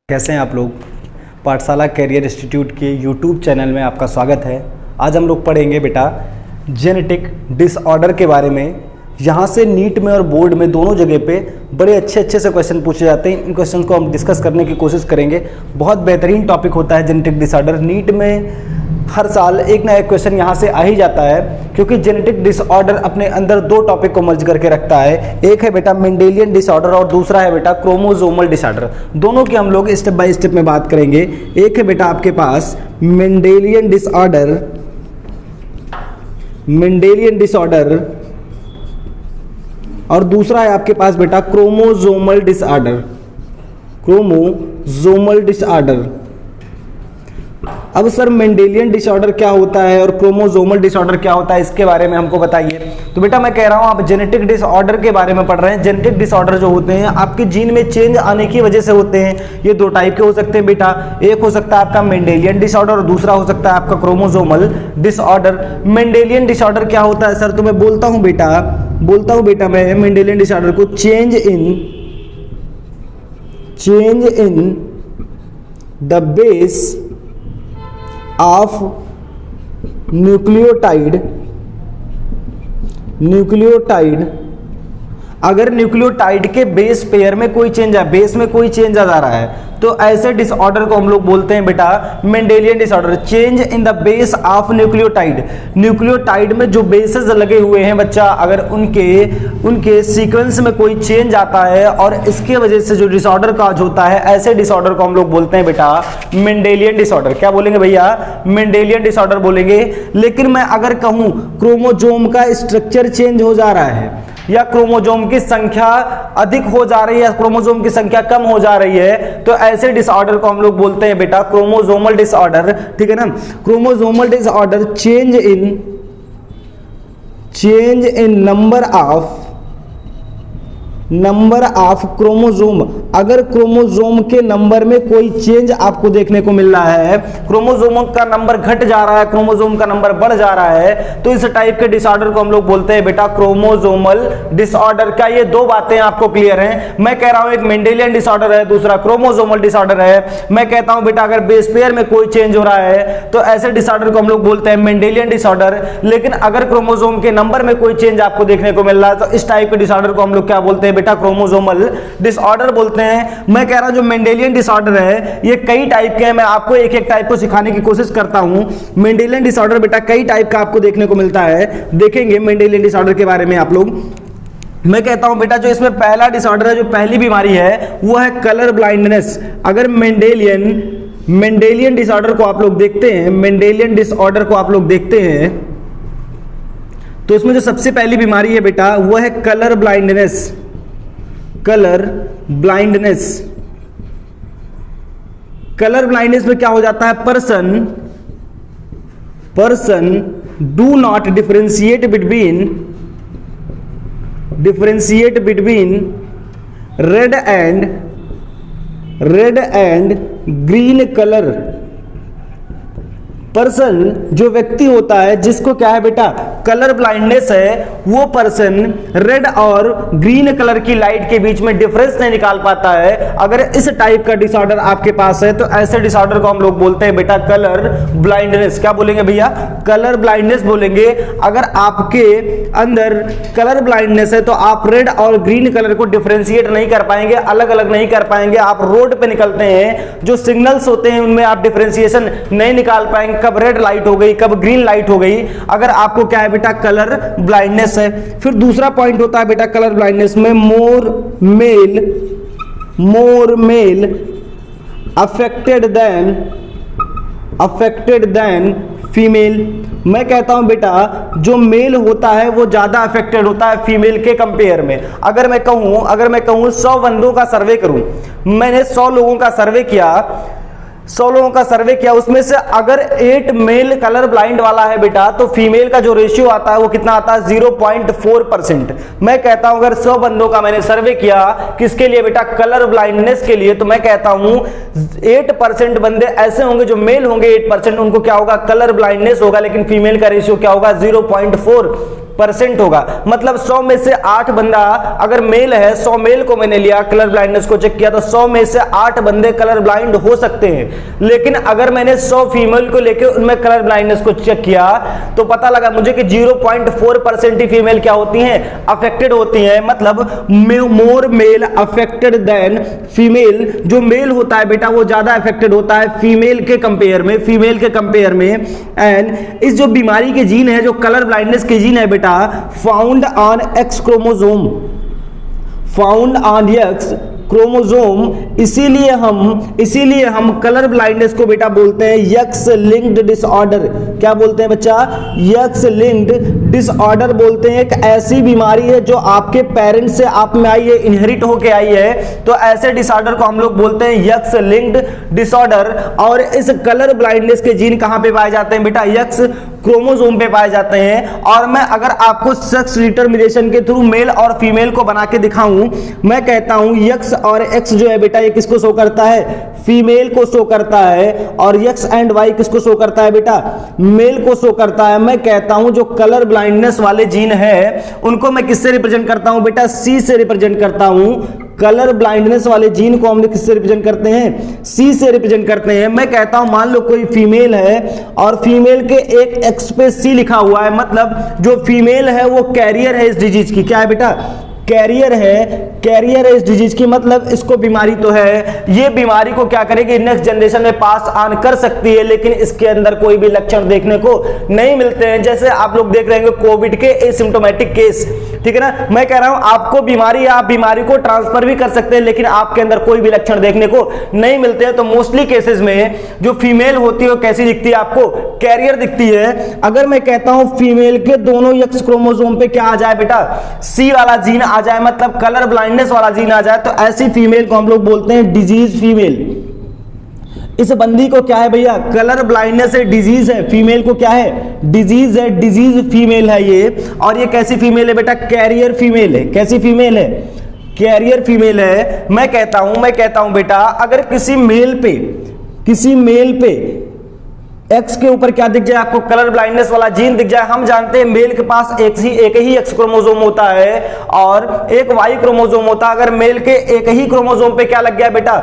कैसे हैं आप लोग। पाठशाला कैरियर इंस्टीट्यूट के यूट्यूब चैनल में आपका स्वागत है। आज हम लोग पढ़ेंगे बेटा जेनेटिक डिसऑर्डर के बारे में। यहाँ से नीट में और बोर्ड में दोनों जगह पे बड़े अच्छे से क्वेश्चन पूछे जाते हैं। इन क्वेश्चन को हम डिस्कस करने की कोशिश करेंगे। बहुत बेहतरीन टॉपिक होता है जेनेटिक डिसऑर्डर। नीट में हर साल एक ना एक क्वेश्चन यहाँ से आ ही जाता है, क्योंकि जेनेटिक डिसऑर्डर अपने अंदर दो टॉपिक को मर्ज करके रखता है। एक है बेटा मेंडेलियन डिसऑर्डर और दूसरा है बेटा क्रोमोसोमल डिसऑर्डर। दोनों की हम लोग स्टेप बाय स्टेप में बात करेंगे। एक है बेटा आपके पास मेंडेलियन डिसऑर्डर और दूसरा है आपके पास बेटा क्रोमोसोमल डिसऑर्डर। अब सर मेंडेलियन डिसऑर्डर क्या होता है और क्रोमोसोमल डिसऑर्डर क्या होता है, इसके बारे में हमको बताइए। तो बेटा मैं कह रहा हूं आप जेनेटिक डिसऑर्डर के बारे में पढ़ रहे हैं। जेनेटिक डिसऑर्डर जो होते हैं आपके जीन में चेंज आने की वजह से होते हैं। ये दो टाइप के हो सकते हैं बेटा। एक हो सकता है आपका मेंडेलियन डिसऑर्डर और दूसरा हो सकता है आपका क्रोमोसोमल डिसऑर्डर। मेंडेलियन डिसऑर्डर क्या होता है सर, तो मैं बोलता हूं बेटा मैं मेंडेलियन डिसऑर्डर को change in the base of nucleotide. अगर न्यूक्लियोटाइड के बेस पेयर में कोई चेंज है, बेस में कोई चेंज आ रहा है, तो ऐसे डिसऑर्डर को हम लोग बोलते हैं बेटा Mendelian disorder. Change in the base of nucleotide में जो बेसेस लगे हुए हैं बच्चा, अगर उनके सीक्वेंस में कोई चेंज आता है और इसके वजह से जो डिसऑर्डर काज होता है, ऐसे डिसऑर्डर को हम लोग बोलते हैं बेटा मेंडेलियन डिसऑर्डर। क्या बोलेंगे भैया? मेंडेलियन डिसऑर्डर बोलेंगे। लेकिन मैं अगर कहूं क्रोमोसोम का स्ट्रक्चर चेंज हो जा रहा है, या क्रोमोसोम की संख्या अधिक हो जा रही है, क्रोमोसोम की संख्या कम हो जा रही है, तो ऐसे डिसऑर्डर को हम लोग बोलते हैं बेटा क्रोमोसोमल डिसऑर्डर। ठीक है ना। Chromosomal disorder change in number of chromosome. अगर क्रोमोसोम के नंबर में कोई चेंज आपको देखने को मिल रहा है, क्रोमोसोम का नंबर घट जा रहा है, क्रोमोसोम का नंबर बढ़ जा रहा है, तो इस टाइप के डिसऑर्डर को हम लोग बोलते हैं बेटा क्रोमोसोमल डिसऑर्डर। क्या ये दो बातें आपको क्लियर हैं? मैं कह रहा हूं एक मेंडेलियन डिसऑर्डर है, दूसरा क्रोमोसोमल डिसऑर्डर है। मैं कहता हूं बेटा अगर बेस पेयर में कोई चेंज हो रहा है तो ऐसे डिसऑर्डर को हम लोग बोलते हैं मेंडेलियन डिसऑर्डर। लेकिन अगर क्रोमोसोम के नंबर में कोई चेंज आपको देखने को मिल रहा है, तो इस टाइप के डिसऑर्डर को हम लोग क्या बोलते हैं बेटा क्रोमोसोमल डिसऑर्डर बोलते हैं। मैं कह रहा हूं जो मेंडेलियन डिसऑर्डर है ये कई टाइप के हैं। मैं आपको एक एक टाइप को सिखाने की कोशिश करता हूं। मेंडेलियन डिसऑर्डर बेटा कई टाइप का आपको देखने को मिलता है। देखेंगे मेंडेलियन डिसऑर्डर के बारे में आप लोग। मैं कहता हूं बेटा जो इसमें पहला डिसऑर्डर है, जो पहली बीमारी है, वो है कलर ब्लाइंडनेस। अगर मेंडेलियन डिसऑर्डर को आप लोग देखते हैं, मेंडेलियन डिसऑर्डर को आप लोग देखते हैं, तो इसमें जो सबसे पहली बीमारी है बेटा वो है कलर ब्लाइंडनेस। कलर ब्लाइंडनेस में क्या हो जाता है? Person do not differentiate between red and green colour. Person जो व्यक्ति होता है जिसको क्या है बेटा कलर ब्लाइंडनेस है, वो पर्सन रेड और ग्रीन कलर की लाइट के बीच में डिफरेंस नहीं निकाल पाता है। अगर इस टाइप का डिसऑर्डर आपके पास है तो ऐसे डिसऑर्डर को हम लोग बोलते हैं बेटा कलर ब्लाइंडनेस। क्या बोलेंगे भैया? कलर ब्लाइंडनेस बोलेंगे। अगर आपके अंदर कलर ब्लाइंडनेस है तो आप रेड और ग्रीन कलर को डिफरेंशिएट नहीं कर पाएंगे, अलग अलग नहीं कर पाएंगे। आप रोड पे निकलते हैं, जो सिग्नल्स होते हैं उनमें आप डिफरेंशिएशन नहीं निकाल पाएंगे, कब रेड लाइट हो गई, कब ग्रीन लाइट हो गई, अगर आपको क्या है बेटा कलर ब्लाइंडनेस है। फिर दूसरा पॉइंट होता है बेटा कलर ब्लाइंडनेस में मोर मेल अफेक्टेड देन फीमेल। मैं कहता हूं बेटा जो मेल होता है वो ज्यादा अफेक्टेड होता है फीमेल के कंपेयर में। अगर मैं कहूं 100 बंदों का सर्वे करूं, मैंने 100 लोगों का सर्वे किया, 100 लोगों का सर्वे किया, उसमें से अगर 8 मेल कलर ब्लाइंड वाला है बेटा, तो फीमेल का जो रेशियो आता है वो कितना आता है? 0.4%। मैं कहता हूं अगर 100 बंदों का मैंने सर्वे किया, किसके लिए बेटा? कलर ब्लाइंडनेस के लिए, तो मैं कहता हूं 8% बंदे ऐसे होंगे जो मेल होंगे, 8% उनको क्या होगा? कलर ब्लाइंडनेस होगा, लेकिन फीमेल का रेशियो क्या होगा? 0.4 परसेंट होगा। मतलब 100 में से 8 बंदा अगर मेल है, 100 मेल को मैंने लिया, कलर ब्लाइंडनेस को चेक किया तो 100 में से 8 बंदे कलर ब्लाइंड हो सकते हैं। लेकिन अगर मैंने 100 फीमेल को लेकर उनमें कलर ब्लाइंडनेस को चेक किया तो पता लगा मुझे कि 0.4% ही फीमेल क्या होती हैं, अफेक्टेड होती हैं। मतलब मोर मेल अफेक्टेड देन फीमेल, जो मेल होता है बेटा वो ज्यादा अफेक्टेड होता है फीमेल के कंपेयर में, एंड इस जो बीमारी के जीन है, जो कलर ब्लाइंडनेस के जीन है बेटा, फाउंड ऑन एक्स क्रोमोसोम, इसीलिए हम कलर ब्लाइंडनेस को बेटा बोलते हैं यक्स लिंक्ड डिसऑर्डर। क्या बोलते हैं बच्चा? यक्स लिंक्ड डिसऑर्डर बोलते हैं। एक ऐसी बीमारी है जो आपके पेरेंट्स से आप में आई है, इनहेरिट होके आई है, तो ऐसे डिसऑर्डर को हम लोग बोलते हैं यक्स लिंक्ड डिसऑर्डर। और इस कलर ब्लाइंडनेस के जीन कहां पे पाए जाते हैं बेटा? यक्स क्रोमोसोम पे पाए जाते हैं। और मैं अगर आपको सेक्स डिटरमिनेशन के थ्रू मेल और फीमेल को बना के दिखाऊं, मैं कहता हूं यक्स और एक्स जो है बेटा ये किसको शो करता है? फीमेल को शो करता है। और यक्स एंड वाई किसको शो करता है बेटा? मेल को शो करता है। मैं कहता हूं जो कलर ब्लाइंडनेस वाले जीन है उनको मैं किससे रिप्रेजेंट करता हूं बेटा? सी से रिप्रेजेंट करता हूं। कलर ब्लाइंडनेस वाले जीन को हम लोग किससे रिप्रेजेंट करते हैं? सी से रिप्रेजेंट करते हैं। मैं कहता हूं मान लो कोई फीमेल है और फीमेल के एक एक्स पे सी लिखा हुआ है, मतलब जो फीमेल है वो कैरियर है इस डिजीज की। क्या है बेटा? कैरियर है इस डिजीज की, मतलब इसको बीमारी तो है, ये बीमारी को क्या करेगी? नेक्स्ट जनरेशन में पास ऑन कर सकती है, लेकिन इसके अंदर कोई भी लक्षण देखने को नहीं मिलते हैं। जैसे आप लोग देख रहे हैं कोविड के एसिम्प्टोमेटिक केस, ठीक है ना। मैं कह रहा हूं आपको बीमारी है, आप बीमारी को ट्रांसफर भी कर सकते हैं, लेकिन आपके अंदर कोई भी लक्षण देखने को नहीं मिलते हैं। तो मोस्टली केसेस में जो फीमेल होती है वो कैसी दिखती है आपको? कैरियर दिखती है। अगर मैं कहता हूं फीमेल के दोनों एक्स क्रोमोसोम पे क्या आ जाए बेटा? सी वाला जीन आ जाए, मतलब कलर ब्लाइंडनेस वाला जीन आ जाए, तो ऐसी फीमेल को हम लोग बोलते हैं डिजीज फीमेल। इस बंदी को क्या है भैया? कलर ब्लाइंडनेस है, डिजीज है। फीमेल को क्या है? डिजीज है, डिजीज फीमेल है ये। और ये कैसी फीमेल है बेटा? कैरियर फीमेल है। कैसी फीमेल है? कैरियर फीमेल है। मैं कहता हूं बेटा अगर किसी मेल पे एक्स के ऊपर क्या दिख जाए आपको? कलर ब्लाइंडनेस वाला जीन दिख जाए। हम जानते हैं मेल के पास एक ही एक्स क्रोमोसोम होता है और एक वाई क्रोमोसोम होता है। अगर मेल के एक ही क्रोमोसोम पे क्या लग गया बेटा?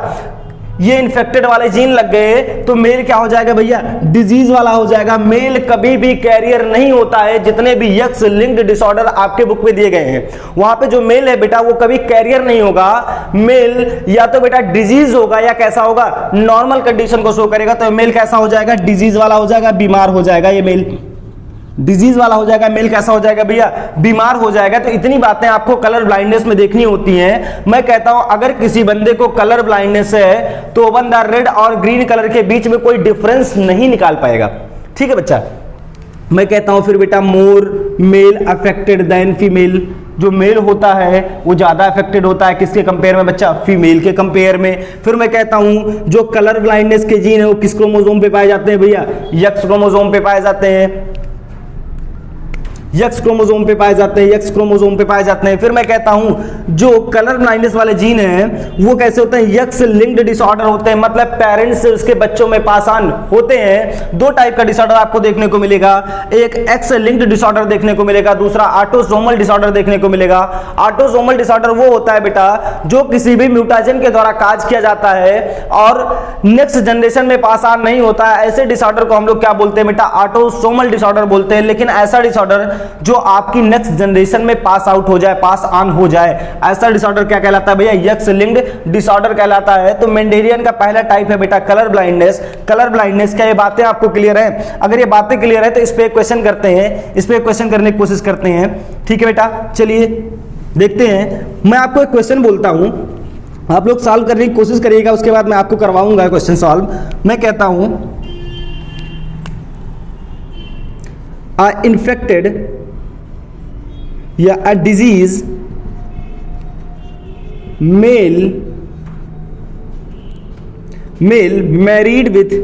ये इन्फेक्टेड वाले जीन लग गए, तो मेल क्या हो जाएगा भैया? डिजीज वाला हो जाएगा। मेल कभी भी कैरियर नहीं होता है। जितने भी यक्स लिंक्ड डिसऑर्डर आपके बुक में दिए गए हैं वहां पे जो मेल है बेटा वो कभी कैरियर नहीं होगा। मेल या तो बेटा डिजीज होगा या कैसा होगा? नॉर्मल कंडीशन को शो करेगा। तो मेल कैसा हो जाएगा? डिजीज वाला हो जाएगा, बीमार हो जाएगा। ये मेल डिजीज वाला हो जाएगा। मेल कैसा हो जाएगा भैया? बीमार हो जाएगा। तो इतनी बातें आपको कलर ब्लाइंडनेस में देखनी होती हैं। मैं कहता हूं अगर किसी बंदे को कलर ब्लाइंडनेस है तो बंदा रेड और ग्रीन कलर के बीच में कोई डिफरेंस नहीं निकाल पाएगा। ठीक है बच्चा। मैं कहता हूं फिर बेटा मोर मेल अफेक्टेड देन फीमेल, जो मेल होता है वो ज्यादा अफेक्टेड होता है किसके कंपेयर में बच्चा? फीमेल के कंपेयर में। फिर मैं कहता हूं जो कलर ब्लाइंडनेस के जीन है वो किस क्रोमोसोम पे पाए जाते हैं भैया? यक्स क्रोमोसोम पे पाए जाते हैं। यक्स क्रोमोसोम पे पाए जाते हैं। फिर मैं कहता हूं जो कलर ब्लाइंडनेस वाले जीन हैं वो कैसे होते हैं? यक्स लिंक्ड डिसऑर्डर होते हैं, मतलब पेरेंट्स से उसके बच्चों में पास ऑन होते हैं। दो टाइप का डिसऑर्डर आपको देखने को मिलेगा, एक एक्स लिंक्ड डिसऑर्डर देखने को मिलेगा, दूसरा ऑटोसोमल डिसऑर्डर देखने को मिलेगा। ऑटोसोमल डिसऑर्डर वो होता है बेटा जो किसी भी म्यूटेशन के द्वारा काज किया जाता है और नेक्स्ट जनरेशन में पास ऑन नहीं होता है। ऐसे डिसऑर्डर को हम लोग क्या बोलते हैं बेटा? ऑटोसोमल डिसऑर्डर बोलते हैं। लेकिन ऐसा डिसऑर्डर जो आपकी नेक्स्ट जनरेशन में पास आउट हो जाए, पास ऑन हो जाए, ऐसा डिसऑर्डर क्या कहलाता है भैया? यक्स लिंक्ड डिसऑर्डर कहलाता है। तो मेंडेलियन का पहला टाइप है बेटा कलर ब्लाइंडनेस। कलर ब्लाइंडनेस, क्या ये बातें आपको क्लियर है? अगर ये बातें क्लियर है तो इस पे क्वेश्चन करते हैं, इस पे क्वेश्चन करने की कोशिश करते हैं। ठीक है बेटा, चलिए देखते हैं। मैं आपको एक क्वेश्चन बोलता हूं, आप लोग सॉल्व करने की कोशिश करिएगा, उसके बाद मैं आपको करवाऊंगा क्वेश्चन सॉल्व। मैं कहता हूं इन्फेक्टेड या a disease male married with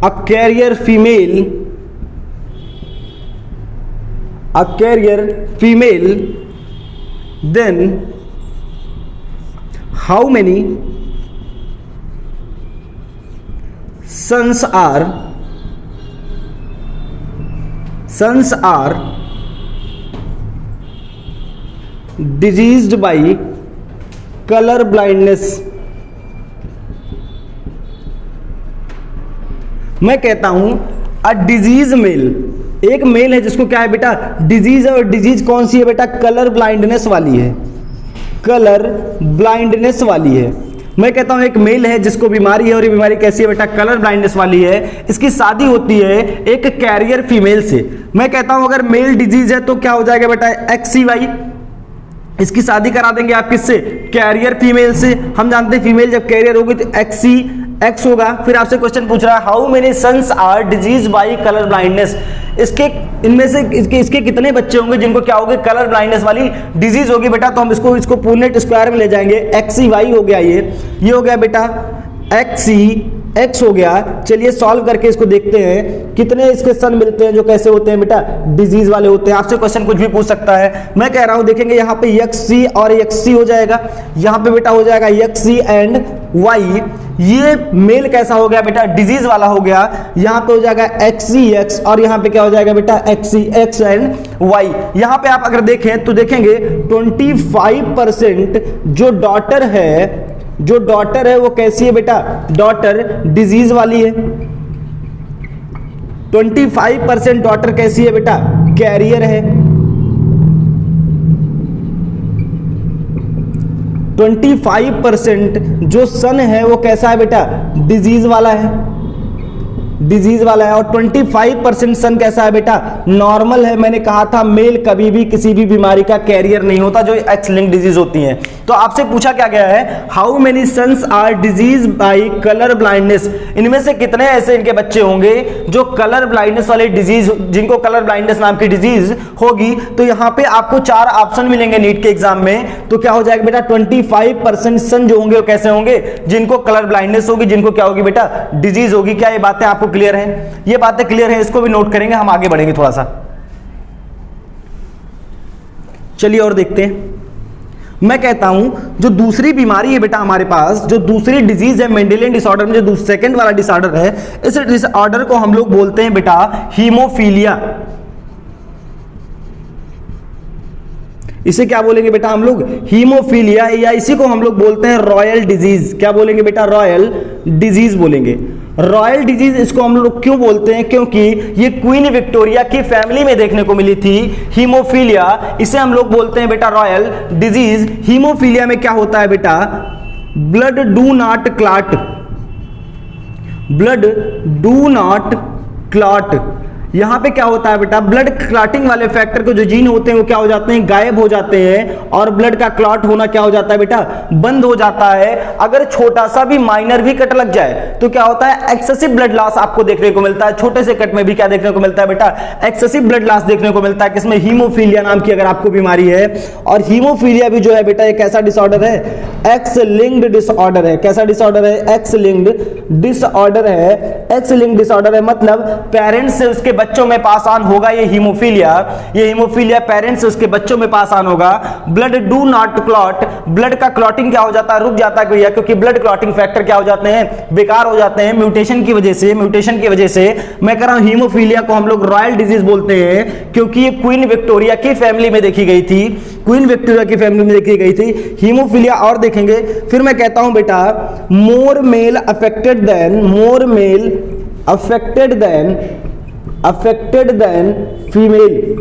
a carrier female, then how many sons are sons are diseased by colour blindness. मैं कहता हूं अ डिजीज मेल, एक मेल है जिसको क्या है बेटा डिजीज है, और डिजीज कौन सी है बेटा कलर ब्लाइंडनेस वाली है, कलर ब्लाइंडनेस वाली है। मैं कहता हूं एक मेल है जिसको बीमारी है, और ये बीमारी कैसी है बेटा कलर ब्लाइंडनेस वाली है। इसकी शादी होती है एक कैरियर फीमेल से। मैं कहता हूं अगर मेल डिजीज है तो क्या हो जाएगा बेटा XCY, इसकी शादी करा देंगे आप किससे कैरियर फीमेल से। हम जानते हैं फीमेल जब कैरियर होगी तो XCX होगा। फिर आपसे क्वेश्चन पूछ रहा है how many sons are disease by colour blindness, इसके इनमें से इसके कितने बच्चे होंगे जिनको क्या होगी कलर ब्लाइंडनेस वाली डिजीज होगी बेटा। तो हम इसको पूर्णेट स्क्वायर में ले जाएंगे। XCY हो गया, ये हो गया बेटा XCX हो गया। चलिए सॉल्व करके इसको देखते हैं कितने इसके सन मिलते हैं जो कैसे होते हैं बेटा डिजीज वाले होते हैं। आपसे क्वेश्चन कुछ भी पूछ सकता है। मैं कह रहा हूं देखेंगे यहाँ पे XC और XC हो जाएगा, यहाँ पे बेटा हो जाएगा XC एंड Y। ये मेल कैसा हो गया बेटा डिजीज वाला हो गया। यहाँ पे हो जाएगा XCX और यहाँ पे क्या हो जाएगा बेटा XCX एंड Y। यहाँ पे आप अगर देखें तो देखेंगे 25% जो डॉटर है वो कैसी है बेटा डॉटर डिजीज वाली है। 25% डॉटर कैसी है बेटा कैरियर है। 25% जो सन है वो कैसा है बेटा डिजीज वाला है, डिजीज वाला है। और 25% सन कैसा है बेटा नॉर्मल है। मैंने कहा था मेल कभी भी किसी भी बीमारी का कैरियर नहीं होता जो एक्स लिंक डिजीज होती हैं। तो आपसे पूछा क्या गया है how many sons are disease by colour blindness, इनमें से कितने ऐसे इनके बच्चे होंगे जो कलर ब्लाइंडनेस वाले डिजीज, जिनको कलर ब्लाइंडनेस नाम की डिजीज होगी। तो यहाँ पे आपको 4 ऑप्शन मिलेंगे नीट के एग्जाम में। तो क्या हो जाएगा बेटा 25% सन जो होंगे वो कैसे होंगे जिनको कलर ब्लाइंडनेस होगी, जिनको क्या होगी बेटा डिजीज होगी। क्या ये बातें आपको क्लियर है? ये बातें क्लियर है, इसको भी नोट करेंगे, हम आगे बढ़ेंगे थोड़ा सा। चलिए और देखते हैं। मैं कहता हूं जो दूसरी बीमारी है बेटा हमारे पास, जो दूसरी डिजीज है मेंडेलियन डिसऑर्डर में, जो सेकंड वाला डिसऑर्डर है, इस डिसऑर्डर को हम लोग बोलते हैं बेटा हीमोफीलिया। इसे क्या बोलेंगे बेटा हम लोग हीमोफीलिया, या इसी को हम लोग बोलते हैं रॉयल डिजीज। क्या बोलेंगे बेटा रॉयल डिजीज बोलेंगे। रॉयल डिजीज इसको हम लोग क्यों बोलते हैं? क्योंकि ये क्वीन विक्टोरिया की फैमिली में देखने को मिली थी हीमोफीलिया, इसे हम लोग बोलते हैं बेटा रॉयल डिजीज। हीमोफीलिया में क्या होता है बेटा blood do not clot, blood do not clot. यहां पे क्या होता है बेटा ब्लड क्लॉटिंग वाले फैक्टर को जो जीन होते हैं वो क्या हो जाते हैं गायब हो जाते हैं, और ब्लड का क्लॉट होना क्या हो जाता है बेटा बंद हो जाता है। अगर छोटा सा भी माइनर भी कट लग जाए तो क्या होता है एक्सेसिव ब्लड लॉस आपको देखने को मिलता है। छोटे से कट में भी क्या देखने को मिलता है बेटा एक्सेसिव ब्लड लॉस देखने को मिलता है। किसमें हीमोफीलिया नाम की अगर आपको बीमारी है। और हीमोफीलिया भी जो है बेटा एक ऐसा डिसऑर्डर है एक्स लिंक्ड डिसऑर्डर है। कैसा डिसऑर्डर है? एक्स लिंक्ड डिसऑर्डर है। एक्स लिंक्ड डिसऑर्डर है मतलब पेरेंट्स से उसके बच्चों में पास ऑन होगा ये हीमोफीलिया। ये हीमोफीलिया पेरेंट्स से उसके बच्चों में पास ऑन होगा। Blood do not clot, blood का क्लॉटिंग क्या हो जाता है रुक जाता है भैया, क्योंकि ब्लड क्लॉटिंग फैक्टर क्या हो जाते हैं बेकार हो जाते हैं म्यूटेशन की वजह से। म्यूटेशन की वजह से मैं कह रहा हूं हीमोफीलिया को हम लोग रॉयल डिजीज बोलते हैं, क्योंकि ये क्वीन विक्टोरिया की फैमिली में देखी गई थी। क्वीन विक्टोरिया की फैमिली में देखी गई थी हीमोफीलिया। और देखेंगे फिर मैं कहता हूं बेटा मोर मेल अफेक्टेड देन फीमेल।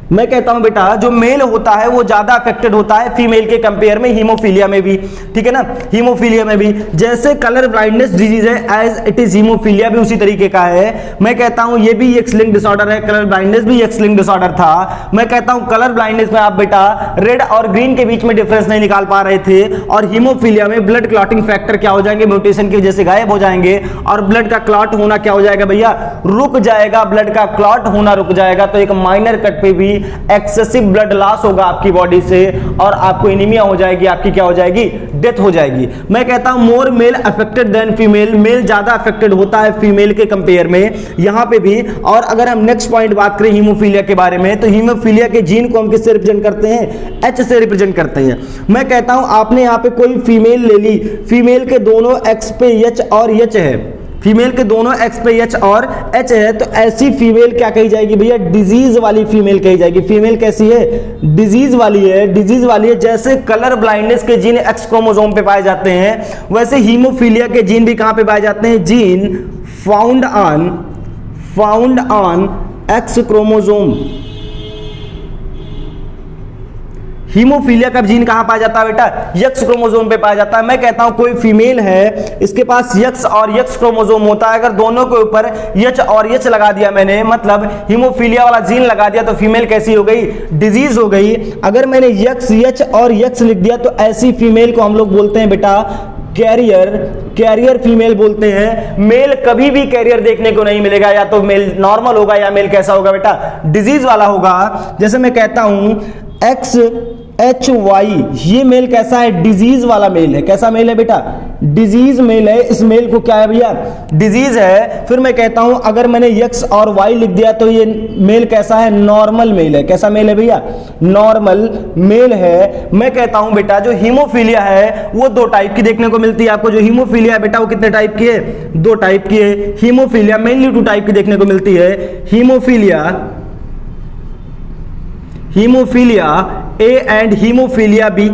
मैं कहता हूं बेटा जो मेल होता है वो ज्यादा अफेक्टेड होता है फीमेल के कंपेयर में हीमोफीलिया में भी, ठीक है ना। हीमोफीलिया में भी जैसे कलर ब्लाइंडनेस डिजीज है एज इट इज हीमोफीलिया भी उसी तरीके का है। मैं कहता हूं ये भी एक्स लिंक्ड डिसऑर्डर है, कलर ब्लाइंडनेस भी एक्स लिंक्ड डिसऑर्डर था। मैं कहता हूं कलर ब्लाइंडनेस में आप बेटा रेड और ग्रीन के बीच में डिफरेंस नहीं निकाल पा रहे थे, और हीमोफीलिया में ब्लड क्लॉटिंग फैक्टर क्या हो जाएंगे म्यूटेशन की वजह से गायब हो जाएंगे, और ब्लड का क्लॉट होना क्या हो जाएगा भैया रुक जाएगा। ब्लड का क्लॉट होना रुक जाएगा तो एक माइनर कट पे भी एक्सेसिव ब्लड लॉस होगा आपकी बॉडी से, और आपको एनीमिया हो जाएगी, आपकी क्या हो जाएगी डेथ हो जाएगी। मैं कहता हूं more male affected than female, male ज्यादा अफेक्टेड होता है फीमेल के कंपेयर में यहां पे भी। और अगर हम नेक्स्ट पॉइंट बात करें हीमोफीलिया के बारे में, तो हीमोफीलिया के जीन को हम किससे रिप्रेजेंट करते हैं? एच से रिप्रेजेंट करते हैं। मैं कहता हूं आपने यहां पे कोई फीमेल ले ली, फीमेल के दोनों एक्स पे एच और एच है, फीमेल के दोनों एक्स पे एच और एच है, तो ऐसी फीमेल क्या कही जाएगी भैया, डिजीज वाली फीमेल कही जाएगी। फीमेल कैसी है, डिजीज वाली है, डिजीज वाली है। जैसे कलर ब्लाइंडनेस के जीन एक्स क्रोमोसोम पे पाए जाते हैं, वैसे हीमोफीलिया के जीन भी कहां पे पाए जाते हैं, gene found on x chromosome. Haemophilia का जीन कहां पाया जाता है बेटा, यक्स क्रोमोसोम पे पाया जाता है। मैं कहता हूं कोई फीमेल है, इसके पास यक्स और यक्स क्रोमोसोम होता है, अगर दोनों के ऊपर यच और यच लगा दिया मैंने, मतलब हीमोफीलिया वाला जीन लगा दिया, तो फीमेल कैसी हो गई, डिजीज हो गई। अगर मैंने यक्स यच और यक्स लिख दिया तो ऐसी फीमेल को हम लोग बोलते हैं बेटा कैरियर फीमेल बोलते हैं। मेल कभी भी कैरियर देखने को नहीं मिलेगा, या तो मेल नॉर्मल होगा या मेल कैसा होगा बेटा, डिजीज वाला होगा। जैसे मैं कहता हूं XHY, ये मेल कैसा है, डिजीज वाला मेल है। कैसा मेल है बेटा, डिजीज मेल है। इस मेल को क्या है भैया, डिजीज है। फिर मैं कहता हूं अगर मैंने X और Y लिख दिया तो ये मेल कैसा है, नॉर्मल मेल है। कैसा मेल है भैया, नॉर्मल मेल है। मैं कहता हूं बेटा जो हीमोफीलिया है वो दो टाइप की देखने को मिलती है आपको। जो हीमोफीलिया है बेटा वो कितने टाइप की है, दो टाइप की है। हीमोफीलिया मेनली टू टाइप की देखने को मिलती है, haemophilia A and haemophilia B.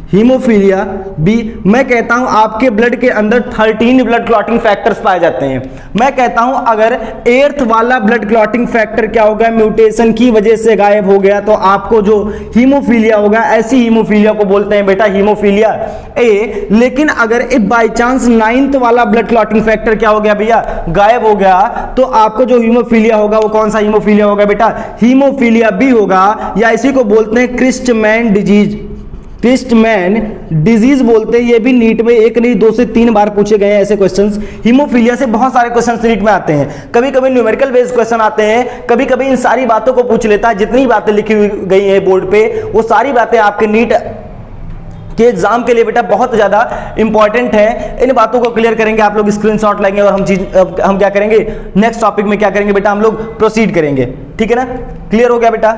Haemophilia B, मैं कहता हूं आपके ब्लड के अंदर 13 ब्लड क्लॉटिंग फैक्टर्स पाए जाते हैं। मैं कहता हूं अगर 8th वाला ब्लड क्लॉटिंग फैक्टर क्या होगा, म्यूटेशन की वजह से गायब हो गया, तो आपको जो हीमोफीलिया होगा, ऐसी हीमोफीलिया को बोलते हैं बेटा हीमोफीलिया ए। लेकिन अगर इफ बाय चांस 9th वाला ब्लड क्लॉटिंग फैक्टर क्या हो गया भैया, गायब हो गया, तो आपको जो हीमोफीलिया होगा वो कौन सा हीमोफीलिया होगा बेटा, हीमोफीलिया बी होगा, या इसी को बोलते हैं क्रिस्टमैन डिजीज। क्रिस्टमैन डिजीज बोलते हैं। ये भी नीट में एक नहीं 2 से 3 बार पूछे गए हैं ऐसे क्वेश्चंस। हीमोफीलिया से बहुत सारे क्वेश्चंस नीट में आते हैं, कभी कभी न्यूमेरिकल बेस्ड क्वेश्चन आते हैं, कभी कभी इन सारी बातों को पूछ लेता है। जितनी बातें लिखी गई हैं बोर्ड पे, वो सारी बातें आपके नीट के एग्जाम के लिए बेटा बहुत ज्यादा इंपॉर्टेंट है। इन बातों को क्लियर करेंगे आप लोग, स्क्रीनशॉट लेंगे और हम क्या करेंगे, नेक्स्ट टॉपिक में क्या करेंगे बेटा, हम लोग प्रोसीड करेंगे। ठीक है ना, क्लियर हो गया बेटा।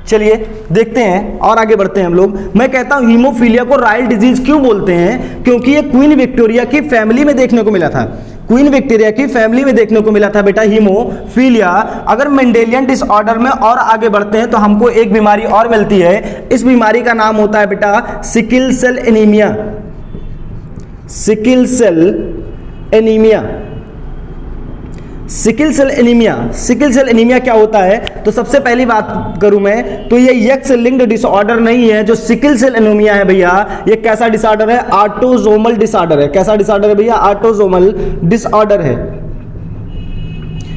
चलिए देखते हैं और आगे बढ़ते हैं हम लोग। मैं कहता हूं हीमोफीलिया को रॉयल डिजीज क्यों बोलते हैं, क्योंकि ये क्वीन विक्टोरिया की फैमिली में देखने को मिला था। क्वीन विक्टोरिया की फैमिली में देखने को मिला था बेटा हीमोफीलिया। अगर मेंडेलियन डिसऑर्डर में और आगे बढ़ते हैं तो हमको एक बीमारी और मिलती है। इस बीमारी का नाम होता है बेटा sickle cell anaemia. Sickle cell anaemia, sickle cell anaemia. Sickle cell anaemia क्या होता है, तो सबसे पहली बात करूं मैं तो ये एक्स लिंक्ड डिसऑर्डर नहीं है। जो सिकल सेल एनीमिया है भैया, ये कैसा डिसऑर्डर है, ऑटोसोमल डिसऑर्डर है। कैसा डिसऑर्डर है भैया, ऑटोसोमल डिसऑर्डर है।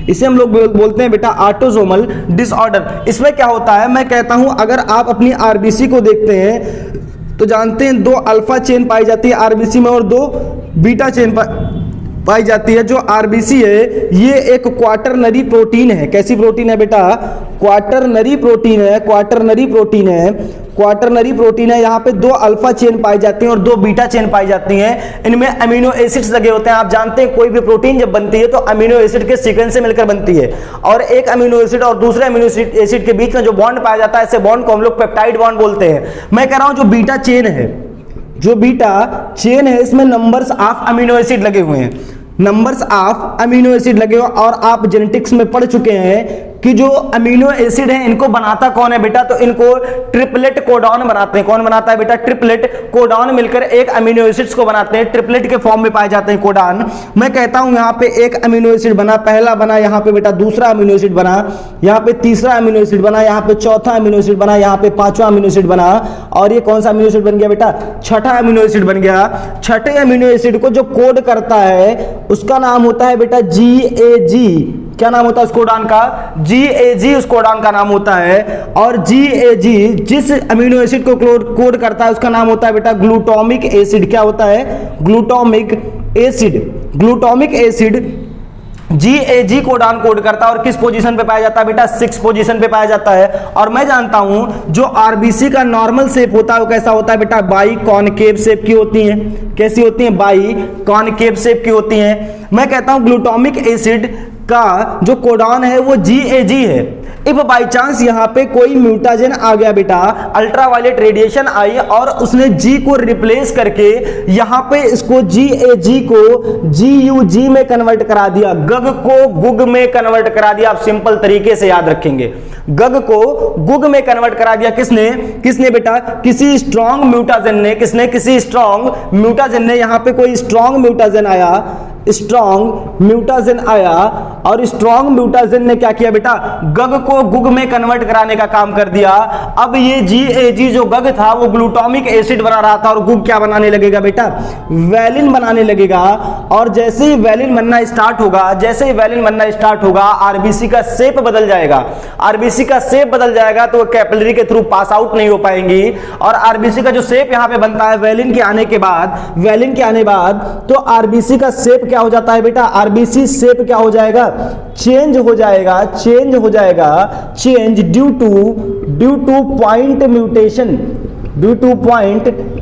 इसे हम लोग बोलते हैं बेटा ऑटोसोमल डिसऑर्डर। इसमें क्या होता है, मैं कहता हूं अगर आप अपनी आरबीसी को देखते हैं तो जानते हैं 2 अल्फा चेन पाई जाती है आरबीसी में और 2 बीटा चेन पाई जाती है। जो आरबीसी है ये एक क्वाटरनरी प्रोटीन है। कैसी प्रोटीन है बेटा, क्वाटरनरी प्रोटीन है। क्वाटरनरी प्रोटीन है, क्वाटरनरी प्रोटीन है। यहाँ पे 2 अल्फा चेन पाई जाती हैं और 2 बीटा चेन पाई जाती हैं। इनमें अमीनो एसिड्स लगे होते हैं। आप जानते हैं कोई भी प्रोटीन जब बनती है तो अमीनो एसिड के सीक्वेंस से मिलकर बनती है, और एक अमीनो एसिड और दूसरे अमीनो एसिड के बीच में जो बॉन्ड पाया जाता है, ऐसे बॉन्ड को हम लोग पेप्टाइड बॉन्ड बोलते हैं। मैं कह रहा हूं जो बीटा चेन है, जो बीटा चेन है, इसमें नंबर्स ऑफ अमीनो एसिड लगे हुए हैं। नंबर्स ऑफ अमीनो एसिड लगे हुए, और आप जेनेटिक्स में पढ़ चुके हैं कि जो अमीनो एसिड है इनको बनाता कौन है बेटा, तो इनको ट्रिपलेट कोडॉन बनाते हैं। कौन बनाता है बेटा, ट्रिपलेट कोडॉन मिलकर एक अमीनो एसिड्स को बनाते हैं। ट्रिपलेट के फॉर्म में पाए जाते हैं कोडॉन। मैं कहता हूं यहाँ पे एक अमीनो एसिड बना, पहला बना, यहाँ पे बेटा दूसरा अमीनो एसिड बना, यहाँ पे तीसरा अमीनो एसिड बना, यहाँ पे चौथा अमीनो एसिड बना, यहाँ पे 5वां अमीनो एसिड बना, और ये कौन सा अमीनो एसिड बन गया बेटा, 6ठा अमीनो एसिड बन गया। छठे अमीनो एसिड को जो कोड करता है उसका नाम होता है बेटा GAG। क्या नाम होता है उस कोडॉन का, GAG उस कोडॉन का नाम होता है। और GAG जिस अमीनो एसिड को कोड करता है उसका नाम होता है बेटा ग्लूटामिक एसिड। क्या होता है, glutamic acid. Glutamic acid GAG codon code करता है, और किस पोजीशन पे पाया जाता है बेटा, 6 पोजीशन पे पाया जाता है। और मैं जानता हूं जो आरबीसी का नॉर्मल शेप होता है वो कैसा होता है बेटा, बाई कॉनकेव शेप की होती है। कैसी होती है, बाई कॉनकेव शेप की होती है। मैं कहता हूं ग्लूटामिक एसिड का जो कोडॉन है वो GAG है। इफ बाई चांस यहाँ पे कोई म्यूटाजेन आ गया बेटा, अल्ट्रावायलेट रेडिएशन आई और उसने जी को रिप्लेस करके यहाँ पे इसको GAG को GUG में कन्वर्ट करा दिया, गग को गुग में कन्वर्ट करा दिया। आप सिंपल तरीके से याद रखेंगे, गग को गुग में कन्वर्ट करा दिया। किसने बेटा? किसी स्ट्रॉन्ग म्यूटाजेन ने, किसी स्ट्रॉन्ग म्यूटाजेन ने, यहाँ पे कोई स्ट्रॉन्ग म्यूटाजेन आया, स्ट्रॉन्ग म्यूटाजेन आया और स्ट्रॉन्ग म्यूटाजेन ने क्या किया बेटा? गग को गुग में कन्वर्ट कराने का काम कर दिया। अब ये GAG जो गग था वो ग्लूटामिक एसिड बना रहा था और गुग क्या बनाने लगेगा बेटा? वैलिन बनाने लगेगा। और जैसे ही वैलिन बनना स्टार्ट होगा, आरबीसी का शेप बदल जाएगा। आरबीसी का शेप बदल जाएगा तो कैपिलरी के थ्रू पास आउट नहीं हो पाएंगी। और आरबीसी का जो शेप यहाँ पे बनता है वैलिन के आने के बाद तो आरबीसी का शेप क्या हो जाता है बेटा? आरबीसी शेप क्या हो जाएगा? चेंज हो जाएगा ड्यू टू पॉइंट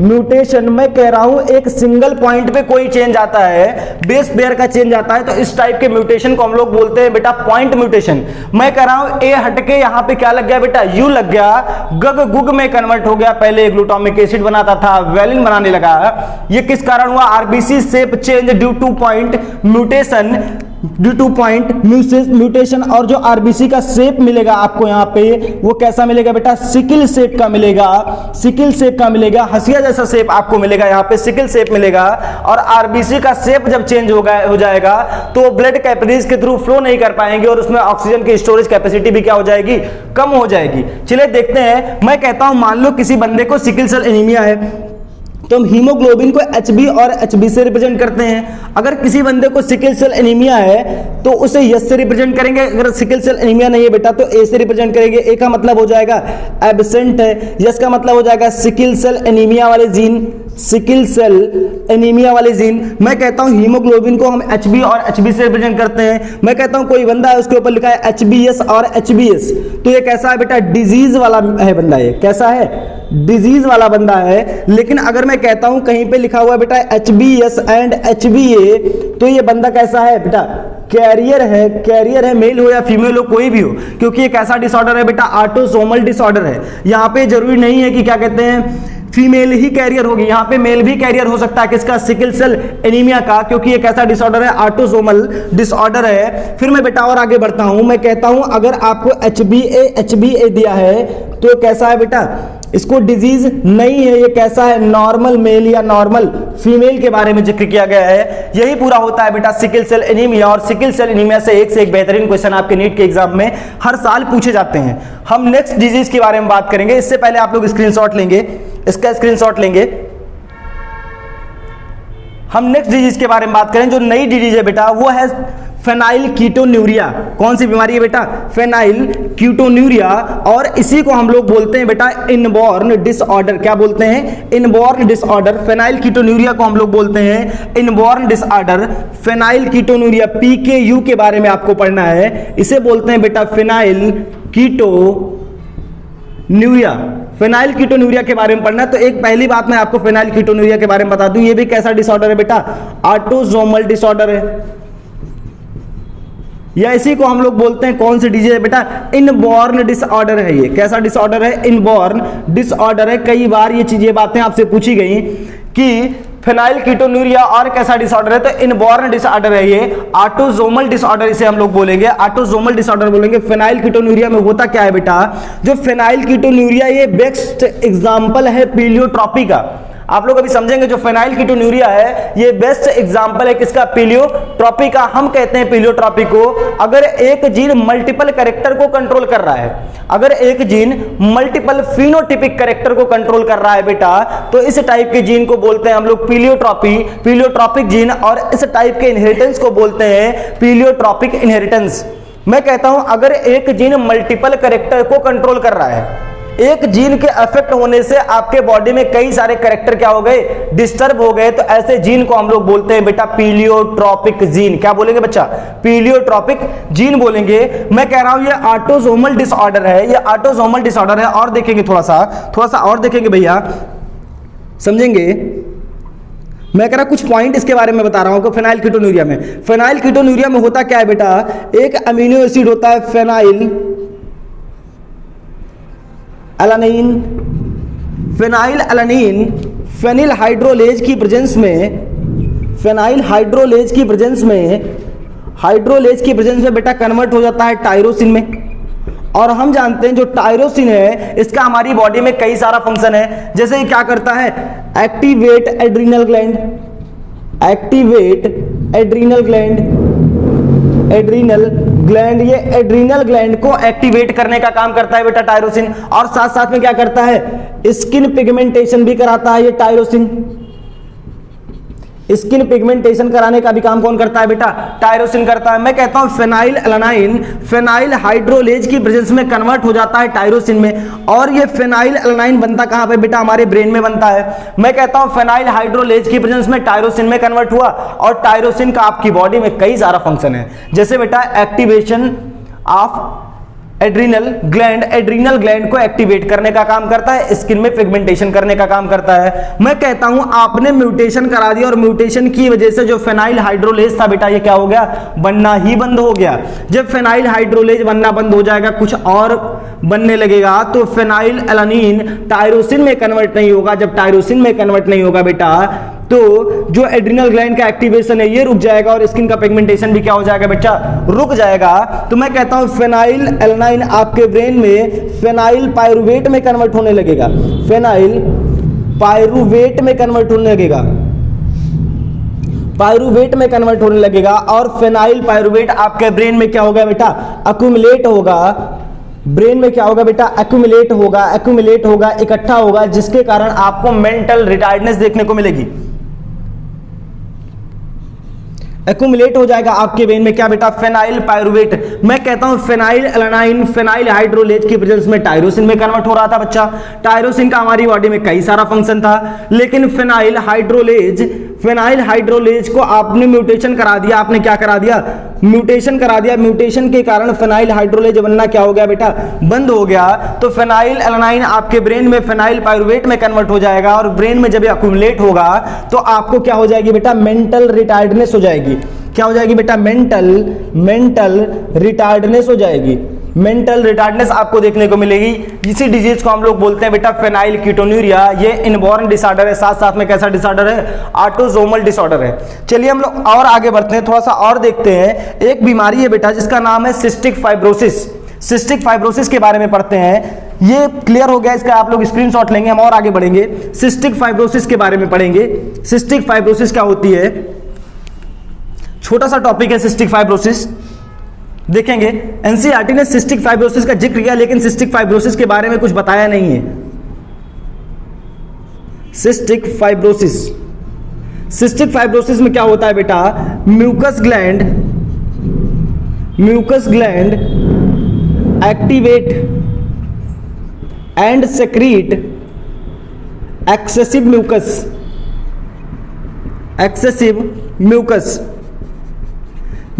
म्यूटेशन। मैं कह रहा हूं एक सिंगल पॉइंट पे कोई चेंज आता है, बेस पेयर का चेंज आता है, तो इस टाइप के म्यूटेशन को हम लोग बोलते हैं बेटा पॉइंट म्यूटेशन। मैं कह रहा हूं ए हटके यहां पे क्या लग गया बेटा? यू लग गया, गग गुग में कन्वर्ट हो गया। पहले ग्लूटामिक एसिड बनाता था, वैलिन बनाने लगा। ये किस कारण हुआ? RBC shape change due two point mutation. और जो आरबीसी का शेप मिलेगा आपको यहाँ पे वो कैसा मिलेगा बेटा? सिकल शेप का मिलेगा, हंसिया जैसा शेप आपको मिलेगा, यहाँ पे सिकल शेप मिलेगा। और आरबीसी का शेप जब चेंज हो जाएगा तो ब्लड कैपिलरीज के थ्रू फ्लो नहीं कर पाएंगे और उसमें ऑक्सीजन की स्टोरेज कैपेसिटी भी क्या हो जाएगी? कम हो जाएगी। चलिए देखते हैं। मैं कहता हूं मान लो किसी बंदे को सिकल सेल एनीमिया है तो हम हीमोग्लोबिन को HB और HB से रिप्रेजेंट करते हैं। अगर किसी बंदे को सिकल सेल एनीमिया है तो उसे यस से रिप्रेजेंट करेंगे। अगर सिकल सेल एनीमिया नहीं है बेटा तो ए से रिप्रेजेंट करेंगे। ए का मतलब हो जाएगा एब्सेंट है, यस का मतलब हो जाएगा सिकल सेल एनीमिया वाले जीन। मैं कहता हूं हीमोग्लोबिन को हम HB और HB से रिप्रेजेंट करते हैं। मैं कहता हूं कोई बंदा है उसके ऊपर लिखा है HBS और HBS, तो ये कैसा है बेटा? डिजीज वाला है बंदा। ये कैसा है? डिजीज वाला बंदा है। लेकिन अगर मैं कहता हूं कहीं पे लिखा हुआ है बेटा HBS एंड HBA, तो ये बंदा कैसा है बेटा? कैरियर है, मेल हो या फीमेल हो, कोई भी हो, क्योंकि ये कैसा डिसऑर्डर है बेटा? ऑटोसोमल डिसऑर्डर है। यहाँ पे जरूरी नहीं है कि क्या कहते हैं फीमेल ही कैरियर होगी, यहाँ पे मेल भी कैरियर हो सकता है। किसका? सिकल सेल एनीमिया का, क्योंकि ये कैसा डिसऑर्डर है? ऑटोसोमल डिसऑर्डर है। फिर मैं बेटा और आगे बढ़ता हूं। मैं कहता हूं अगर आपको HBA दिया है तो कैसा है बेटा? इसको डिजीज नहीं है, ये कैसा है? नॉर्मल मेल या नॉर्मल फीमेल के बारे में जिक्र किया गया है। यही पूरा होता है बेटा सिकल सेल एनीमिया। और सिकल सेल एनीमिया से एक बेहतरीन क्वेश्चन आपके नीट के एग्जाम में हर साल पूछे जाते हैं। हम नेक्स्ट डिजीज के बारे में बात करेंगे। इससे पहले आप लोग स्क्रीनशॉट लेंगे, इसका स्क्रीनशॉट लेंगे। हम नेक्स्ट डिजीज के बारे में बात करें। जो नई डिजीज है बेटा वो है फेनाइल कीटोन्यूरिया। कौन सी बीमारी है बेटा? Phenyl ketonuria. और इसी को हम लोग बोलते हैं बेटा इनबॉर्न डिसऑर्डर। क्या बोलते हैं? Inborn disorder. फेनाइल कीटोन्यूरिया को हम लोग बोलते हैं inborn disorder. Phenyl ketonuria PKU के बारे में आपको पढ़ना है। इसे बोलते हैं बेटा फेनाइल कीटोन्यूरिया। फेनाइल कीटोन्यूरिया के बारे में पढ़ना है। तो एक पहली बात मैं आपको फेनाइल कीटोन्यूरिया के बारे में बता दूं, ये भी कैसा डिसऑर्डर है बेटा? ऑटोसोमल डिसऑर्डर है। या इसी को हम लोग बोलते हैं कौन सी डिजीज है बेटा? इनबॉर्न डिसऑर्डर है। ये कैसा डिसऑर्डर है? इनबॉर्न डिसऑर्डर है। कई बार ये चीजें बातें आपसे पूछी गई कि फेनाइल कीटोन्यूरिया और कैसा डिसऑर्डर है, तो इनबॉर्न डिसऑर्डर है ये। ऑटोसोमल डिसऑर्डर इसे हम लोग बोलेंगे, ऑटोसोमल डिसऑर्डर बोलेंगे। फेनाइल कीटोन्यूरिया में होता क्या है बेटा? जो फेनाइल कीटोन्यूरिया ये बेस्ट एग्जांपल है पीलियोट्रॉपी का। आप लोग अभी समझेंगे जो फेनाइल कीटोन्यूरिया है ये बेस्ट एग्जांपल है किसका? पीलियोट्रॉपी का। हम कहते हैं पीलियोट्रॉपी को अगर एक जीन मल्टीपल कैरेक्टर को कंट्रोल कर रहा है, अगर एक जीन मल्टीपल फिनोटिपिक कैरेक्टर को कंट्रोल कर रहा है बेटा, तो इस टाइप के जीन को बोलते हैं हम लोग पीलियोट्रॉपिक जीन। और इस टाइप के इनहेरिटेंस को बोलते हैं पीलियोट्रॉपिक इनहेरिटेंस। मैं कहता हूं अगर एक जीन मल्टीपल कैरेक्टर को कंट्रोल कर रहा है, एक जीन के अफेक्ट होने से आपके बॉडी में कई सारे कैरेक्टर क्या हो गए? डिस्टर्ब हो गए, तो ऐसे जीन को हम लोग बोलते हैं बेटा पीलियोट्रॉपिक जीन। क्या बोलेंगे बच्चा? पीलियोट्रॉपिक जीन बोलेंगे। मैं कह रहा हूं ये ऑटोसोमल डिसऑर्डर है, ये ऑटोसोमल डिसऑर्डर है। और देखेंगे थोड़ा सा और देखेंगे भैया, समझेंगे। मैं कह रहा कुछ पॉइंट इसके बारे में बता रहा हूं। फेनाइल कीटोन्यूरिया में होता क्या है बेटा? एक अमीनो एसिड होता है phenylalanine, phenylalanine phenyl hydrolase की प्रेजेंस में, फेनाइल हाइड्रोलेज की प्रेजेंस में, हाइड्रोलेज की प्रेजेंस में बेटा कन्वर्ट हो जाता है टायरोसिन में। और हम जानते हैं जो टायरोसिन है इसका हमारी बॉडी में कई सारा फंक्शन है, जैसे ये क्या करता है, activate adrenal gland, activate adrenal gland, adrenal gland, ये एड्रीनल ग्लैंड को एक्टिवेट करने का काम करता है बेटा टायरोसिन। और साथ साथ में क्या करता है, स्किन पिगमेंटेशन भी कराता है ये टायरोसिन, स्किन पिगमेंटेशन कराने का भी काम कौन करता है बेटा, टायरोसिन करता है। मैं कहता हूं फेनाइल एलानाइन फेनाइल हाइड्रोलेज की प्रेजेंस में कन्वर्ट हो जाता है टायरोसिन में, और ये फेनाइल एलानाइन बनता कहां पे बेटा, हमारे ब्रेन में बनता है। मैं कहता हूं फेनाइल हाइड्रोलेज की प्रेजेंस में टायरोसिन में कन्वर्ट हुआ, और टायरोसिन का आपकी बॉडी में कई सारा फंक्शन है, जैसे बेटा activation of adrenal gland, adrenal gland को एक्टिवेट करने का काम करता है, स्किन में पिगमेंटेशन करने का काम करता है। मैं कहता हूं आपने म्यूटेशन करा दिया, और म्यूटेशन की वजह से जो फेनाइल हाइड्रोलेज था बेटा ये क्या हो गया, बनना ही बंद हो गया। जब फेनाइल हाइड्रोलेज बनना बंद हो जाएगा, कुछ और बनने लगेगा, तो फेनाइल एलानिन टायरोसिन में कन्वर्ट नहीं होगा। जब टायरोसिन में कन्वर्ट नहीं होगा बेटा, तो जो एड्रिनल ग्लैंड का एक्टिवेशन है ये रुक जाएगा, और स्किन का पिगमेंटेशन भी क्या हो जाएगा बेटा, रुक जाएगा। तो मैं कहता हूं फेनाइल एलानाइन आपके ब्रेन में फेनाइल पायरुवेट में कन्वर्ट होने लगेगा, फेनाइल पायरुवेट में कन्वर्ट होने लगेगा, पायरुवेट में कन्वर्ट होने लगेगा। और फेनाइल पायरुवेट आपके ब्रेन में क्या होगा बेटा, अक्यूमुलेट होगा, ब्रेन में क्या होगा बेटा, एक्यूमुलेट होगा, एक्यूमुलेट होगा, इकट्ठा होगा, जिसके कारण आपको मेंटल रिटायर्डनेस देखने को मिलेगी। एक्यूमुलेट हो जाएगा आपके ब्रेन में क्या बेटा, फेनाइल पायरुवेट। मैं कहता हूं फेनाइल एलानाइन फेनाइल हाइड्रोलेज की प्रेजेंस में टायरोसिन में कन्वर्ट हो रहा था बच्चा। टायरोसिन का हमारी बॉडी में कई सारा फंक्शन था, लेकिन फेनाइल हाइड्रोलेज को आपने म्यूटेशन करा दिया। आपने क्या करा दिया, म्यूटेशन करा दिया। म्यूटेशन के कारण फेनाइल हाइड्रोलेज बनना क्या हो गया बेटा, बंद हो गया। तो फेनाइल एलानाइन आपके ब्रेन में फेनाइल पायरुवेट में कन्वर्ट हो जाएगा, और ब्रेन में जब एक्यूमुलेट होगा तो आपको क्या हो जाएगी बेटा, मेंटल रिटायर्डनेस हो जाएगी। क्या हो जाएगी बेटा, मेंटल रिटायर्डनेस हो जाएगी। मेंटल रिटार्डनेस आपको देखने को मिलेगी। इसी डिजीज को हम लोग बोलते हैं बेटा फेनाइल कीटोन्यूरिया। ये इनबॉर्न डिसऑर्डर है, साथ साथ में कैसा डिसऑर्डर है, ऑटोसोमल डिसऑर्डर है। चलिए हम लोग और आगे बढ़ते हैं, थोड़ा सा और देखते हैं। एक बीमारी है बेटा जिसका नाम है सिस्टिक फाइब्रोसिस। सिस्टिक फाइब्रोसिस के बारे में पढ़ते हैं। ये क्लियर हो गया, इसका आप लोग स्क्रीनशॉट लेंगे, हम और आगे बढ़ेंगे। सिस्टिक फाइब्रोसिस के बारे में पढ़ेंगे। सिस्टिक फाइब्रोसिस क्या होती है, छोटा सा टॉपिक है सिस्टिक फाइब्रोसिस, देखेंगे। एनसीईआरटी ने सिस्टिक फाइब्रोसिस का जिक्र किया, लेकिन सिस्टिक फाइब्रोसिस के बारे में कुछ बताया नहीं है। सिस्टिक फाइब्रोसिस में क्या होता है बेटा, mucus gland activate and secrete excessive mucus.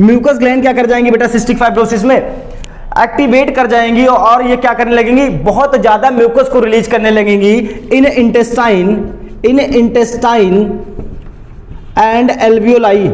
Mucus gland क्या कर जाएंगी बेटा, सिस्टिक फाइब्रोसिस में एक्टिवेट कर जाएंगी, और ये क्या करने लगेंगी, बहुत ज्यादा म्यूकस को रिलीज करने लगेंगी इन इंटेस्टाइन एंड एल्वियोलाई।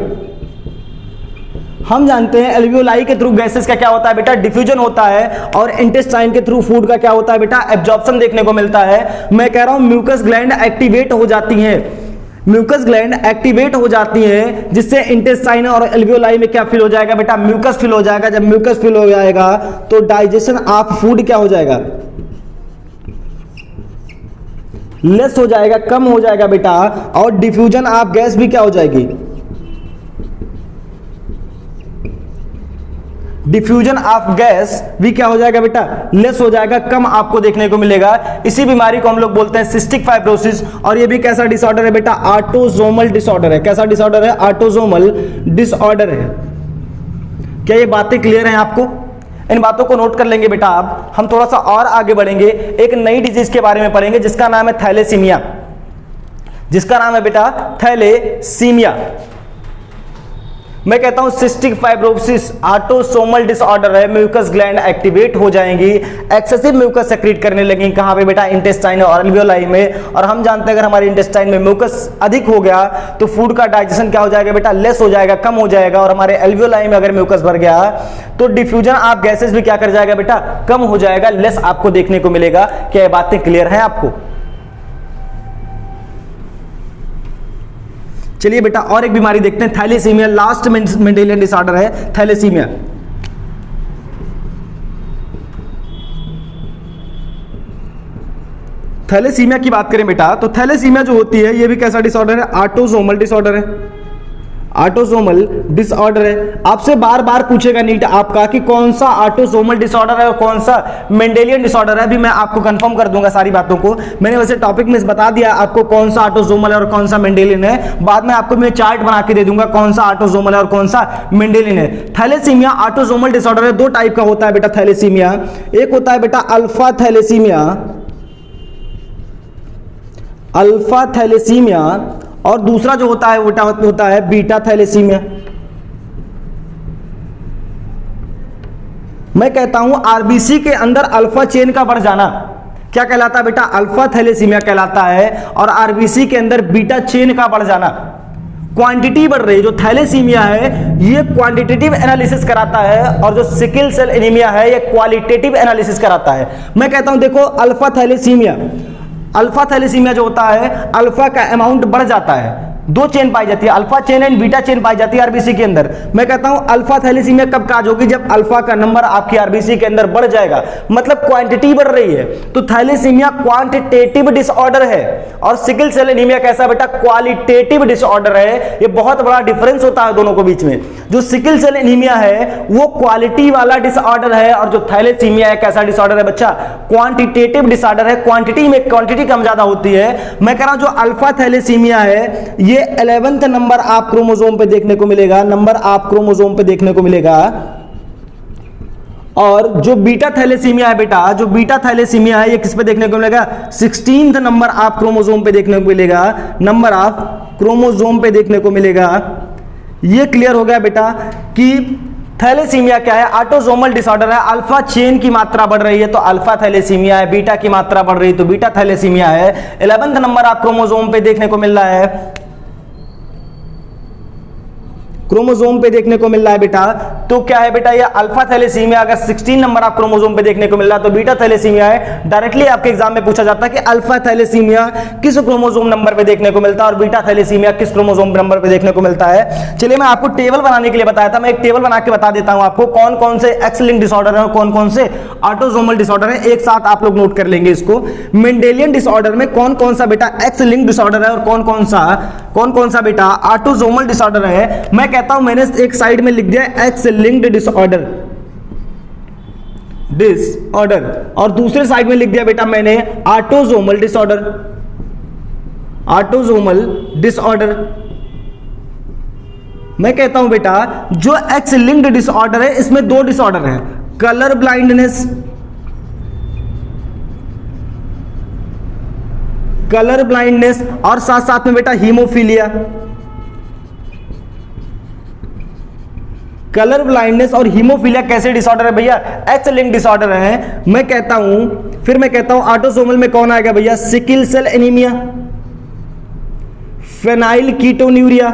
हम जानते हैं एल्वियोलाई के थ्रू गैसेस का क्या होता है बेटा, डिफ्यूजन होता है, और इंटेस्टाइन के थ्रू फूड का क्या होता है बेटा, एब्जॉर्प्शन देखने को मिलता है। मैं कह रहा हूं म्यूकस ग्लैंड एक्टिवेट हो जाती हैं, म्यूकस ग्लैंड एक्टिवेट हो जाती है, जिससे इंटेस्टाइन और एल्वियोलाई में क्या फिल हो जाएगा बेटा, म्यूकस फिल हो जाएगा। जब म्यूकस फिल हो जाएगा तो डाइजेशन ऑफ फूड क्या हो जाएगा, लेस हो जाएगा, कम हो जाएगा बेटा, और डिफ्यूजन ऑफ गैस भी क्या हो जाएगी, डिफ्यूजन ऑफ गैस भी क्या हो जाएगा बेटा, लेस हो जाएगा, कम आपको देखने को मिलेगा। इसी बीमारी को हम लोग बोलते हैं सिस्टिक फाइब्रोसिस। और ये भी कैसा डिसऑर्डर है बेटा, ऑटोसोमल डिसऑर्डर है। कैसा डिसऑर्डर है, ऑटोसोमल डिसऑर्डर है। क्या ये बातें क्लियर हैं आपको? इन बातों को नोट कर लेंगे बेटा आप। हम थोड़ा सा और आगे बढ़ेंगे, एक नई डिजीज के बारे में पढ़ेंगे जिसका नाम है थैलेसीमिया, जिसका नाम है बेटा थैलेसीमिया। मैं कहता हूं सिस्टिक फाइब्रोसिस ऑटोसोमल डिसऑर्डर है, म्यूकस ग्लैंड एक्टिवेट हो जाएंगी, एक्सेसिव म्यूकस सेक्रेट करने लगेंगी। कहां पे बेटा? इंटेस्टाइन और अल्वियोलाई में। और हम जानते हैं अगर हमारे इंटेस्टाइन में म्यूकस अधिक हो गया तो फूड का डाइजेशन क्या हो जाएगा बेटा? लेस हो जाएगा, कम हो जाएगा। और हमारे अल्वियोलाई में अगर म्यूकस भर गया तो डिफ्यूजन ऑफ गैसेस भी क्या कर जाएगा बेटा? कम हो जाएगा, लेस आपको देखने को मिलेगा। क्या ये बातें क्लियर हैं आपको? चलिए बेटा और एक बीमारी देखते हैं, थैलेसीमिया। लास्ट मेंडेलियन डिसऑर्डर है थैलेसीमिया। थैलेसीमिया की बात करें बेटा तो थैलेसीमिया जो होती है ये भी कैसा डिसऑर्डर है? ऑटोसोमल डिसऑर्डर है। ऑटोसोमल डिसऑर्डर है। आपसे बार बार पूछेगा नीट आपका कि कौन सा ऑटोसोमल डिसऑर्डर है और कौन सा मेंडेलियन डिसऑर्डर है। अभी मैं आपको कंफर्म कर दूंगा सारी बातों को। मैंने वैसे टॉपिक में बता दिया आपको कौन सा ऑटोसोमल है और कौन सा मेंडेलियन है। बाद में आपको मैं चार्ट बना के दे दूंगा कौन सा ऑटोसोमल है और कौन सा मेंडेलियन है। थैलेसीमिया ऑटोसोमल डिसऑर्डर है, दो टाइप का होता है बेटा थैलेसीमिया। एक होता है बेटा अल्फा थैलेसीमिया, अल्फा थैलेसीमिया, और दूसरा जो होता है वो होता है बीटा थैलेसीमिया। मैं कहता हूं आरबीसी के अंदर अल्फा चेन का बढ़ जाना क्या कहलाता है बेटा? अल्फा थैलेसीमिया कहलाता है। और आरबीसी के अंदर बीटा चेन का बढ़ जाना, क्वांटिटी बढ़ रही है। जो थैलेसीमिया है ये क्वांटिटेटिव एनालिसिस कराता है और जो सिकल सेल एनीमिया है ये क्वालिटेटिव एनालिसिस कराता है। मैं कहता हूं देखो अल्फा थैलेसीमिया, अल्फा थैलेसीमिया जो होता है अल्फा का अमाउंट बढ़ जाता है, दो चेन पाई जाती है, alpha chain and beta chain पाई जाती है आरबीसी के अंदर। मैं कहता हूं अल्फा थैलेसीमिया कब काज होगी? जब अल्फा का नंबर आपकी आरबीसी के अंदर बढ़ जाएगा, मतलब क्वांटिटी बढ़ रही है। तो थैलेसीमिया क्वांटिटेटिव डिसऑर्डर है और सिकल सेल एनीमिया कैसा बेटा? क्वालिटेटिव डिसऑर्डर है। ये बहुत बड़ा डिफरेंस होता है दोनों के बीच में। जो सिकल सेल एनीमिया है वो क्वालिटी वाला डिसऑर्डर है और जो थैलेसीमिया है कैसा डिसऑर्डर है बच्चा? क्वांटिटेटिव डिसऑर्डर है। क्वांटिटी में क्वांटिटी कम ज्यादा होती है। मैं कह रहा हूं जो अल्फा थैलेसीमिया है ये 11th नंबर आप क्रोमोसोम पे देखने को मिलेगा, नंबर आप क्रोमोसोम पे देखने को मिलेगा। और जो बीटा थैलेसीमिया है बेटा, जो बीटा थैलेसीमिया है ये किस पे देखने को मिलेगा? 16th नंबर आप क्रोमोसोम पे देखने को मिलेगा, नंबर आप क्रोमोसोम पे देखने को मिलेगा। ये क्लियर हो गया बेटा कि थैलेसीमिया क्या है? ऑटोसोमल डिसऑर्डर है। अल्फा चेन की मात्रा बढ़ रही है तो अल्फा थैलेसीमिया है, बीटा की मात्रा बढ़ रही है तो बीटा थैलेसीमिया है। 11th नंबर आप क्रोमोसोम पे देखने को मिल रहा है, क्रोमोसोम पे देखने को मिल रहा है बेटा। तो क्या है बेटा? ये अल्फा थैलेसीमिया। अगर 16 नंबर आप क्रोमोसोम पे देखने को मिल रहा है तो बीटा थैलेसीमिया है। डायरेक्टली आपके एग्जाम में पूछा जाता है कि अल्फा थैलेसीमिया किस क्रोमोसोम नंबर पे देखने को मिलता है और बीटा थैलेसीमिया किस क्रोमोसोम नंबर पे देखने को मिलता है। चलिए मैं आपको टेबल बनाने के लिए बताया था, मैं एक टेबल बना के बता देता हूं आपको कौन कौन से एक्स लिंक्ड डिसऑर्डर है और कौन कौन से ऑटोसोमल डिसऑर्डर है। एक साथ आप लोग नोट कर लेंगे इसको। मेंडेलियन डिसऑर्डर में कौन कौन सा बेटा एक्स लिंक्ड डिसऑर्डर है और कौन कौन सा बेटा ऑटोसोमल डिसऑर्डर है। मैं कहता हूं मैंने एक साइड में लिख दिया एक्स लिंक्ड डिसऑर्डर और दूसरे साइड में लिख दिया बेटा मैंने ऑटोसोमल डिसऑर्डर। मैं कहता हूं बेटा जो एक्स लिंक्ड डिसऑर्डर है इसमें दो डिसऑर्डर हैं, कलर ब्लाइंडनेस और साथ साथ में बेटा हीमोफीलिया। कलर ब्लाइंडनेस और हीमोफीलिया कैसे डिसऑर्डर है भैया? एक्स लिंक्ड डिसऑर्डर है। मैं कहता हूं ऑटोसोमल में कौन आएगा भैया? Sickle cell anaemia, phenylketonuria,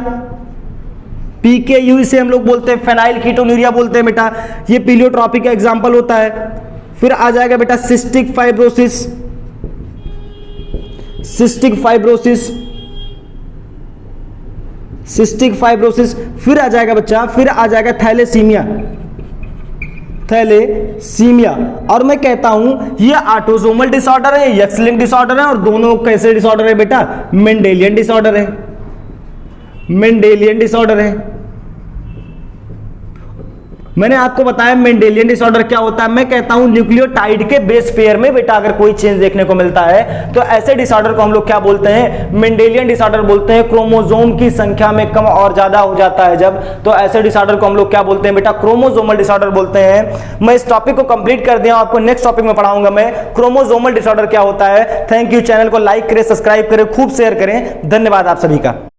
PKU इसे हम लोग बोलते हैं, फेनाइल कीटोन्यूरिया बोलते हैं बेटा। ये पीलियोट्रॉपी का एग्जांपल होता है। फिर आ जाएगा बेटा सिस्टिक फाइब्रोसिस, फिर आ जाएगा बच्चा, फिर आ जाएगा थैलेसीमिया। और मैं कहता हूं ये ऑटोसोमल डिसऑर्डर है, एक्स लिंक्ड डिसऑर्डर है और दोनों कैसे डिसऑर्डर है बेटा? मेंडेलियन डिसऑर्डर है। मैंने आपको बताया मेंडेलियन डिसऑर्डर क्या होता है। मैं कहता हूं न्यूक्लियोटाइड के बेस पेयर में बेटा अगर कोई चेंज देखने को मिलता है तो ऐसे डिसऑर्डर को हम लोग क्या बोलते हैं? मेंडेलियन डिसऑर्डर बोलते हैं। क्रोमोसोम की संख्या में कम और ज्यादा हो जाता है जब, तो ऐसे डिसऑर्डर को हम लोग क्या बोलते हैं बेटा? क्रोमोसोमल डिसऑर्डर बोलते हैं। मैं इस टॉपिक को कंप्लीट कर दिया, आपको नेक्स्ट टॉपिक में पढ़ाऊंगा मैं क्रोमोसोमल डिसऑर्डर क्या होता है। Thank you. चैनल को लाइक करें, सब्सक्राइब करें, खूब शेयर करें। धन्यवाद आप सभी का।